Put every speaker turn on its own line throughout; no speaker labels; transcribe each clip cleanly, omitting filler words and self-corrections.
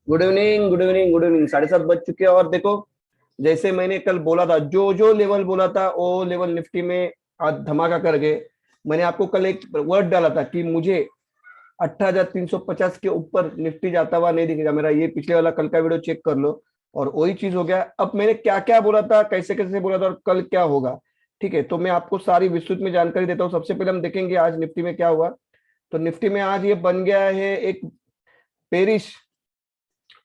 Good evening, good evening, good evening. 7:30 बज चुके हैं और देखो, जैसे मैंने कल बोला था, जो जो लेवल बोला था वो लेवल निफ्टी में आज धमाका कर गए। मैंने आपको कल एक वर्ड डाला था कि मुझे 18,350 के ऊपर निफ्टी जाता हुआ नहीं दिखेगा। मेरा ये पिछले वाला कल का वीडियो चेक कर लो और वही चीज हो गया। अब मैंने क्या क्या बोला था, कैसे कैसे बोला था और कल क्या होगा, ठीक है, तो मैं आपको सारी विस्तृत में जानकारी देता हूँ। सबसे पहले हम देखेंगे आज निफ्टी में क्या हुआ। तो निफ्टी में आज ये बन गया है एक bearish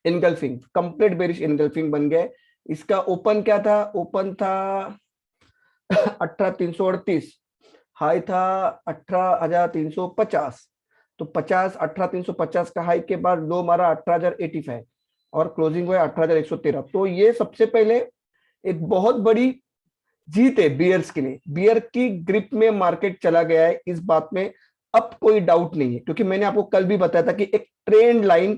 engulfing, complete bearish engulfing बन गया है। इसका ओपन क्या था? ओपन था 18,338, हाई था 18,350। तो 18,350 का हाई के बाद लो मारा 18,085 और क्लोजिंग हुआ 18,113। तो ये सबसे पहले एक बहुत बड़ी जीत है बियर्स के लिए। बियर की ग्रिप में मार्केट चला गया है, इस बात में अब कोई डाउट नहीं है, क्योंकि मैंने आपको कल भी बताया था कि एक ट्रेंड लाइन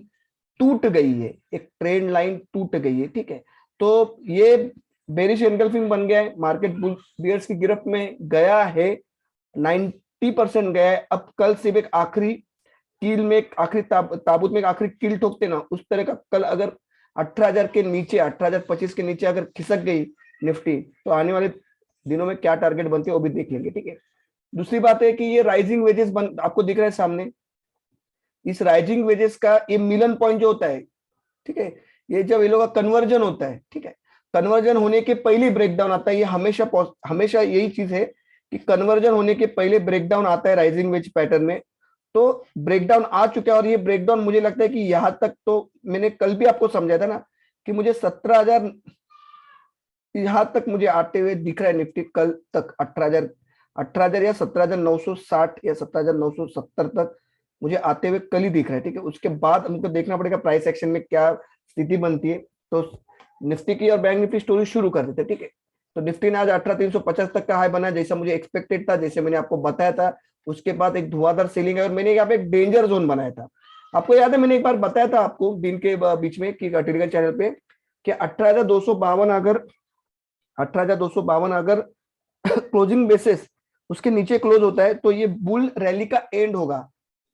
टूट गई है, एक ट्रेंड लाइन टूट गई है, ठीक है। तो ये बेरिश एनगल्फिंग बन गया है, मार्केट बियर्स की गिरफ्त में गया है, 90% गया है। अब कल सिर्फ एक आखिरी कील में, आखिरी ताबूत में एक आखिरी कील ठोकते ना, उस तरह का कल अगर 18,000 के नीचे, 18,025 के नीचे अगर खिसक गई निफ्टी, तो आने वाले दिनों में क्या टारगेट बनते हैं वो भी देख लेंगे, ठीक है। दूसरी बात है कि ये राइजिंग वेजेस बन आपको दिख रहा है सामने। इस राइजिंग वेजेस का ये मिलन पॉइंट जो होता है, ठीक है, ये जब ये लोग का कन्वर्जन होता है, ठीक है, कन्वर्जन होने के पहले ब्रेकडाउन आता है। ये हमेशा हमेशा यही चीज है कि कन्वर्जन होने के पहले ब्रेकडाउन आता है राइजिंग वेज पैटर्न में। तो ब्रेकडाउन आ चुका है और ये ब्रेकडाउन मुझे लगता है कि यहां तक, तो मैंने कल भी आपको समझाया था ना कि मुझे 17,000 यहां तक मुझे आते हुए दिख रहा है। निफ्टी कल तक 18,000 या 17,960 या 17,970 तक मुझे आते हुए कल ही दिख रहा है, ठीक है। उसके बाद हमको देखना पड़ेगा प्राइस एक्शन में क्या स्थिति बनती है। तो निफ्टी की और बैंक निफ्टी स्टोरी शुरू कर देते, ठीक है। तो निफ्टी ने आज 18,350 तक का हाई बना, जैसा मुझे एक्सपेक्टेड था, जैसे मैंने आपको बताया था। उसके बाद एक धुआंधार सेलिंग है और मैंने यहाँ पे एक डेंजर जोन बनाया था। आपको याद है, मैंने एक बार बताया था आपको दिन के बीच में कि टेलीग्राम चैनल पे कि 18,252 अगर 18,252 अगर क्लोजिंग बेसिस उसके नीचे क्लोज होता है तो ये बुल रैली का एंड होगा।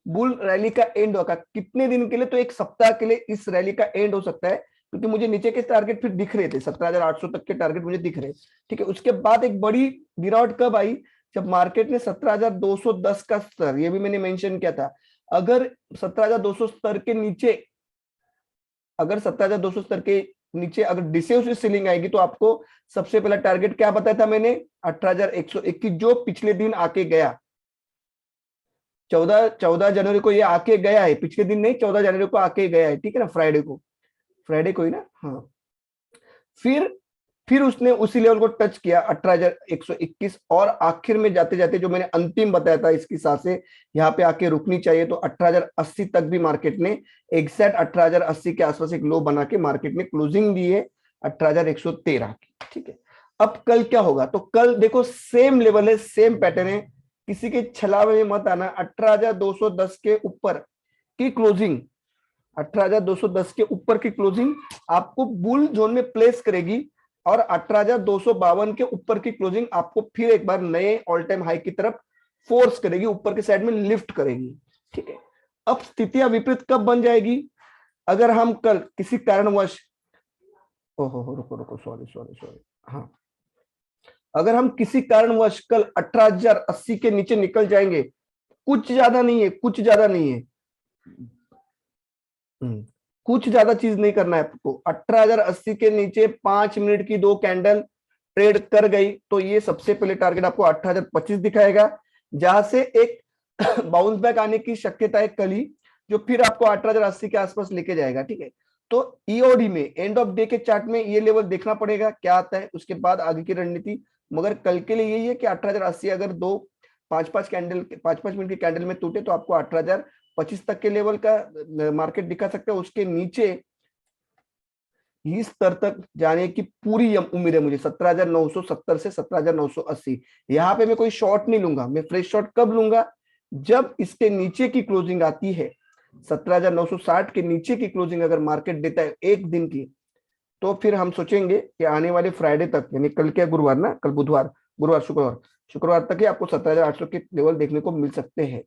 बुल रैली का एंड होगा कितने दिन के लिए? तो एक सप्ताह के लिए इस रैली का एंड हो सकता है, क्योंकि मुझे नीचे के टारगेट फिर दिख रहे थे, 17,800 तक के टारगेट मुझे दिख रहे, ठीक है। उसके बाद एक बड़ी गिरावट कब आई? जब मार्केट ने 17,210 का स्तर, ये भी मैंने मेंशन किया था, अगर 17,200 स्तर के नीचे, अगर 17,200 स्तर के नीचे अगर डिसेसिव सीलिंग आएगी तो आपको सबसे पहला टारगेट क्या बताया था मैंने? 18,121, जो पिछले दिन आके गया। 14 जनवरी को ये आके गया है, पिछले दिन नहीं, 14 जनवरी को आके गया है, ठीक है ना, फ्राइडे को, फ्राइडे को ही ना, हाँ। फिर फिर उसने उसी लेवल को टच किया 18,121 और आखिर में जाते जाते जो मैंने अंतिम बताया था इसकी सांसें यहाँ पे आके रुकनी चाहिए, तो 18,080 तक भी मार्केट ने एग्जैक्ट 18,080 के आसपास एक लो बना के मार्केट ने क्लोजिंग दी है 18,113 की, ठीक है। अब कल क्या होगा? तो कल देखो सेम लेवल है, सेम पैटर्न है, किसी के छलावे में मत आना। 18,210 के ऊपर की क्लोजिंग, 18,210 के ऊपर की क्लोजिंग आपको बुल जोन में प्लेस करेगी और 18,252 के ऊपर की क्लोजिंग आपको फिर एक बार नए ऑल टाइम हाई की तरफ फोर्स करेगी, ऊपर के साइड में लिफ्ट करेगी, ठीक है। अब स्थितियां विपरीत कब बन जाएगी? अगर हम कल किसी कारणवश, ओहो रुको रुको, सॉरी सॉरी सॉरी, हाँ, अगर हम किसी कारणवश कल 18,080 के नीचे निकल जाएंगे, कुछ ज्यादा नहीं है, कुछ ज्यादा नहीं है, कुछ ज्यादा चीज नहीं करना है आपको। 18,080 के नीचे 5 मिनट की दो कैंडल ट्रेड कर गई तो ये सबसे पहले टारगेट आपको 18,025 दिखाएगा, जहां से एक बाउंस बैक आने की शक्यता है कल ही, जो फिर आपको 18,080 के आसपास लेके जाएगा, ठीक है। तो ईओडी में एंड ऑफ डे के चार्ट में ये लेवल देखना पड़ेगा क्या आता है, उसके बाद आगे की रणनीति। मगर कल के लिए यही है कि 18,080 अगर दो 5-5 मिनट की कैंडल में टूटे तो आपको 18,025 तक के लेवल का मार्केट दिखा सकता है। उसके नीचे इस स्तर तक जाने की पूरी उम्मीद है मुझे, 17,970 से 17,980। यहाँ पे मैं कोई शॉर्ट नहीं लूंगा, मैं फ्रेश शॉर्ट कब लूंगा? जब इसके नीचे की क्लोजिंग आती है, 17,960 के नीचे की क्लोजिंग अगर मार्केट देता है एक दिन की, तो फिर हम सोचेंगे कि आने वाले फ्राइडे तक, यानी कल क्या गुरुवार ना, कल बुधवार, गुरुवार शुक्रवार, शुक्रवार तक ही आपको 17,800 के लेवल देखने को मिल सकते हैं,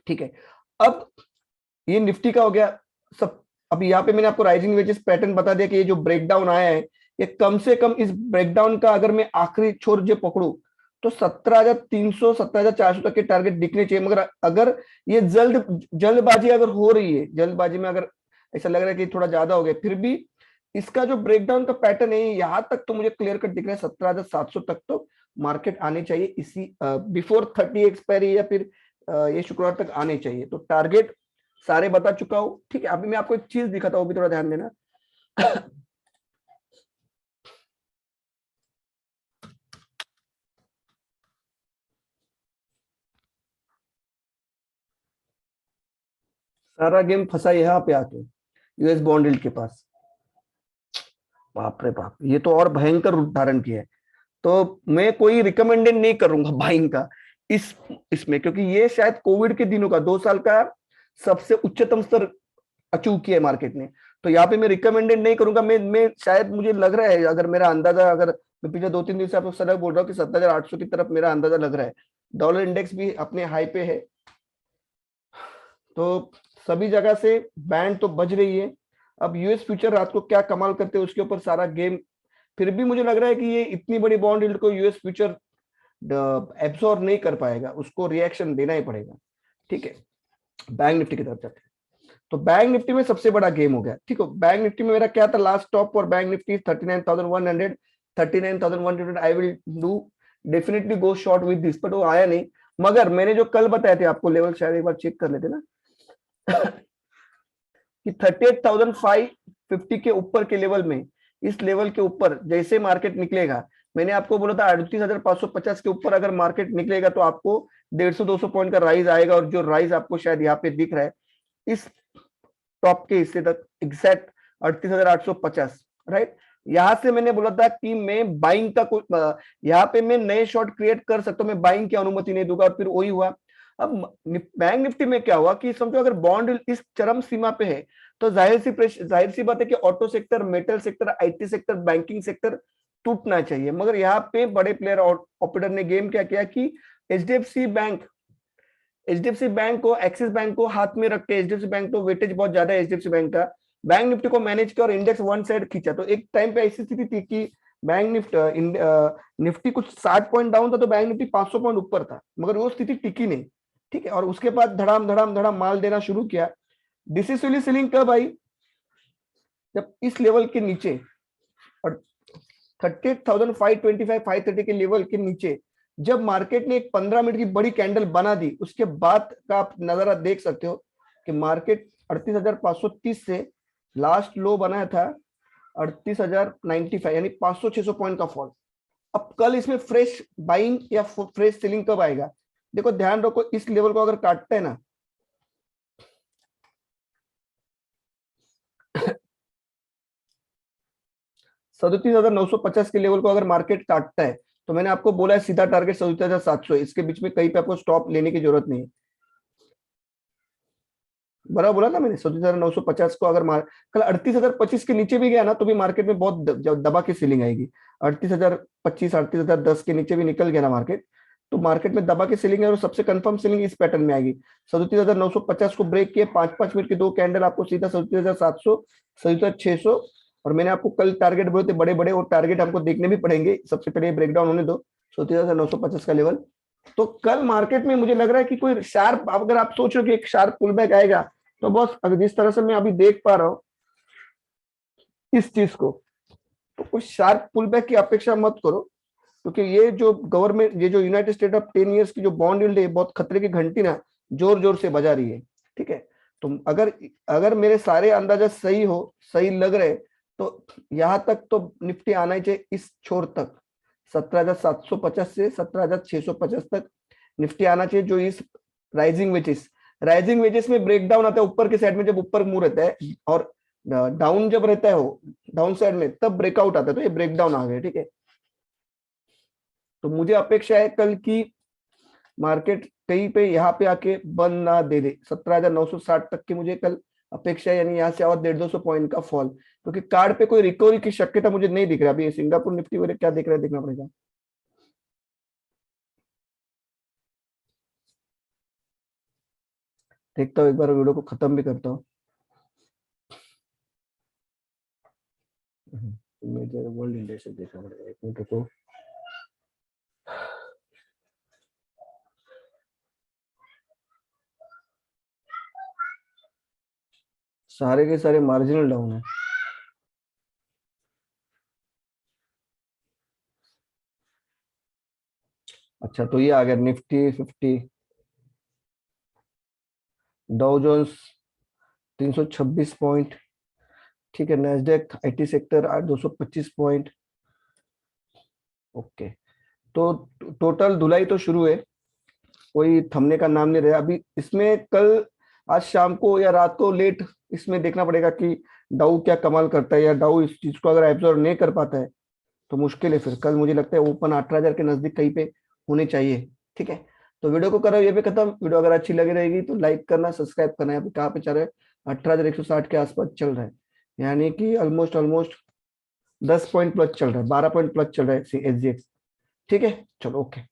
ठीक है। अब ये निफ्टी का हो गया सब। अब यहाँ पे मैंने आपको राइजिंग वेजेस पैटर्न बता दिया कि ये जो ब्रेकडाउन आया है, ये कम से कम इस ब्रेकडाउन का अगर मैं आखिरी छोर जो पकड़ू तो 17,300 17,400 तक के टारगेट दिखने चाहिए। मगर अगर ये जल्दबाजी अगर हो रही है, जल्दबाजी में अगर ऐसा लग रहा है कि थोड़ा ज्यादा हो गया, फिर भी इसका जो ब्रेकडाउन का पैटर्न है यहां तक तो मुझे क्लियर कट दिख रहा है। 17,700 तक तो मार्केट आने चाहिए इसी बिफोर 30 एक्सपायरी, या फिर ये शुक्रवार तक आने चाहिए। तो टारगेट सारे बता चुका हूं, ठीक है। अभी मैं आपको एक चीज दिखाता हूं, भी थोड़ा ध्यान देना। सारा गेम फंसा यहाँ पे आके यूएस बॉन्ड यील्ड के पास। बाप रे बाप, ये तो और भयंकर रूप धारण किया है। तो मैं कोई रिकमेंडेड नहीं करूंगा बाइंग का इसमें, क्योंकि ये शायद कोविड के दिनों का 2 साल का सबसे उच्चतम स्तर अचीव किया है मार्केट ने। तो यहाँ पे मैं रिकमेंडेड नहीं करूंगा। मैं शायद मुझे लग रहा है, अगर मेरा अंदाजा, अगर मैं पिछले 2-3 दिन से आपको सलग बोल रहा हूँ कि 17,800 की तरफ मेरा अंदाजा लग रहा है। डॉलर इंडेक्स भी अपने हाई पे है, तो सभी जगह से बैंड तो बज रही है। अब यूएस फ्यूचर रात को क्या कमाल करते हैं उसके ऊपर सारा गेम। फिर भी मुझे लग रहा है कि ये इतनी बड़ी बॉन्ड यील्ड को यूएस फ्यूचर एब्सॉर्ब नहीं कर पाएगा, उसको रिएक्शन देना ही पड़ेगा, ठीक है। बैंक निफ्टी की तरफ जाते हैं। तो बैंक निफ्टी में सबसे बड़ा गेम हो गया, ठीक है। बैंक निफ्टी में मेरा क्या था last top for bank Nifty 39,100, 39,100 I will do definitely go short with this, but वो आया नहीं। मगर मैंने जो कल बताए थे आपको लेवल, शायद एक बार चेक कर लेते ना कि 38,550 के ऊपर के लेवल में, इस लेवल के ऊपर जैसे मार्केट निकलेगा, मैंने आपको बोला था 38,550 के ऊपर अगर मार्केट निकलेगा तो आपको 150-200 पॉइंट का राइज आएगा। और जो राइज आपको शायद यहाँ पे दिख रहा है इस टॉप के हिस्से तक, एग्जैक्ट 38,850, राइट। यहां से मैंने बोला था कि मैं बाइंग का कोई यहाँ पे मैं नए शॉर्ट क्रिएट कर सकता हूँ, मैं बाइंग की अनुमति नहीं दूंगा, और फिर वही हुआ। अब बैंक निफ्टी में क्या हुआ कि समझो अगर बॉन्ड इस चरम सीमा पे है तो जाहिर सी बात है कि auto sector, metal sector, IT sector, banking sector टूटना चाहिए। मगर यहाँ पे बड़े प्लेयर ऑपरेटर ने गेम क्या किया कि एचडीएफसी बैंक एचडीएफसी बैंक को, एक्सिस बैंक को हाथ में रख के, एचडीएफसी बैंक तो वेटेज बहुत ज्यादा है एचडीएफसी बैंक का, बैंक निफ्टी को मैनेज किया और इंडेक्स वन साइड खींचा। तो एक टाइम पे ऐसी स्थिति थी कि बैंक निफ्टी कुछ 60 पॉइंट डाउन था तो बैंक निफ्टी 500 पॉइंट ऊपर था, मगर वो स्थिति टिकी नहीं, ठीक है। और उसके बाद धड़ाम धड़ाम धड़ाम माल देना शुरू किया। डिसिसिवली सेलिंग कब आई? जब इस लेवल के नीचे, और 38,525 530 के लेवल के नीचे जब मार्केट ने एक 15 मिनट की बड़ी कैंडल बना दी, उसके बाद का आप नजारा देख सकते हो कि मार्केट 38,530 से लास्ट लो बनाया था 38,095, यानी 500-600 पॉइंट का फॉल। अब कल इसमें फ्रेश बाइंग या फ्रेश सेलिंग कब आएगा? देखो ध्यान रखो, इस लेवल को अगर काटते हैं ना 37,950 के लेवल को अगर मार्केट काटता है तो मैंने आपको बोला है सीधा टारगेट 37,700 है। इसके बीच में कहीं पे आपको स्टॉप लेने की जरूरत नहीं है। बराबर बोला ना मैंने, 37,950 को अगर कल 38,025 के नीचे भी गया ना तो भी मार्केट में बहुत दबा के सीलिंग आएगी। 38,025, 38,010 के नीचे भी निकल गया ना मार्केट, तो मार्केट में दबा के सीलिंग है और सबसे कंफर्म सीलिंग इस पैटर्न में आएगी। 37,950 को ब्रेक किए, 5-5 मिनट की दो कैंडल आपको सीधा 37,700, 37,600। और मैंने आपको कल टारगेट बोले थे बड़े बड़े, और टारगेट हमको देखने भी पड़ेंगे। सबसे पहले ब्रेकडाउन होने दो 37,950 का लेवल। तो कल मार्केट में मुझे लग रहा है कि कोई शार्प, अगर आप सोच रहे हो कि एक शार्प पुल बैक आएगा, तो बस अगर जिस तरह से मैं अभी देख पा रहा हूं इस चीज को, तो कोई शार्प पुल बैक की अपेक्षा मत करो। क्योंकि ये जो गवर्नमेंट, ये जो यूनाइटेड स्टेट ऑफ 10 ईयर्स की जो बॉन्ड यील्ड है, बहुत खतरे की घंटी ना जोर जोर से बजा रही है, ठीक है। तो अगर अगर मेरे सारे अंदाजा सही हो, सही लग रहे, तो यहां तक तो निफ्टी आना ही चाहिए इस छोर तक, 17,750 से 17,650 तक निफ्टी आना चाहिए। जो इस राइजिंग वेजेस में ब्रेकडाउन आता है ऊपर के साइड में, जब ऊपर मुंह रहता है और डाउन जब रहता है वो डाउन साइड में, तब ब्रेकआउट आता है। तो ये ब्रेकडाउन आ गया, ठीक है। तो मुझे अपेक्षा है कल की मार्केट कहीं पे यहाँ पे आके बंद ना दे दे, 17,960 तक की मुझे कल अपेक्षा है। यानी यहाँ से और 150-200 पॉइंट का फॉल, क्योंकि कार्ड पे कोई रिकवरी की शक्यता मुझे नहीं दिख रहा। अभी सिंगापुर निफ्टी वगैरह क्या दिख रहा है देखना पड़ेगा। देखता हूँ, एक बार वीडियो को खत्म भी करता हूँ। मेजर वर्ल्ड इंडेक्स देखना पड़ेगा, एक मिनट रुको। सारे के सारे मार्जिनल डाउन है। अच्छा तो ये आ गया निफ्टी 50, डाउ जोन्स 326 पॉइंट, ठीक है, Nasdaq IT sector 225 point. Okay, तो टोटल धुलाई तो शुरू है, कोई थमने का नाम नहीं रहा अभी इसमें। कल आज शाम को या रात को लेट इसमें देखना पड़ेगा कि डाउ क्या कमाल करता है, या डाउ इस चीज को अगर एब्जॉर्ब नहीं कर पाता है तो मुश्किल है फिर। कल मुझे लगता है ओपन 18,000 के नजदीक कहीं पे होने चाहिए। ठीक है, तो वीडियो को करो ये पे खत्म। वीडियो अगर अच्छी लगी रहेगी तो लाइक करना, सब्सक्राइब करना। यहाँ पे कहाँ पे चल रहा है, 18,160 के आसपास चल रहा है, यानी कि ऑलमोस्ट ऑलमोस्ट 10 पॉइंट प्लस चल रहा है, 12 पॉइंट प्लस चल रहा है SGX। ठीक है, चलो ओके।